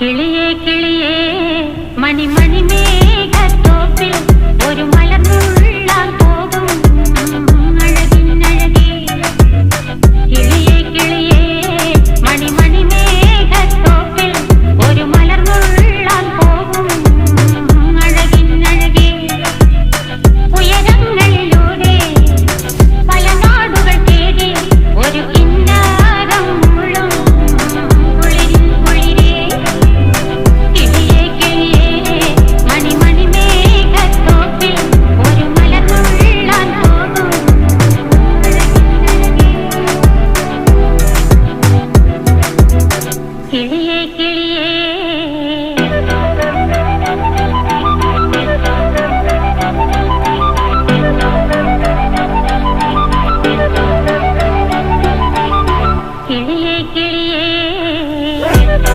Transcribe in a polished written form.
കിളിയേ കിളിയേ മണിമണി മേഘത്തോപ്പിൽ ഒരു മലർന്നുള്ളാൻ പോകും അഴകിനഴകേ. കിളിയേ കിളിയേ മണിമണി മേഘത്തോപ്പിൽ ഒരു മലർന്നുള്ളാൻ പോകും അഴകിനഴകേ. ഉയരങ്ങളിലൂടെ പല നാടുകൾ തേടി ഒരു കിന്നാരം മുള്ളും കുളിരിൻ കുളിരേ. കിളിയേ കിളിയേ മണിമണി മേഘത്തോപ്പിൽ ഒരു മലർന്നുള്ളാൻ പോകും അഴകിനഴകേ. കിളിയേ കിളിയേ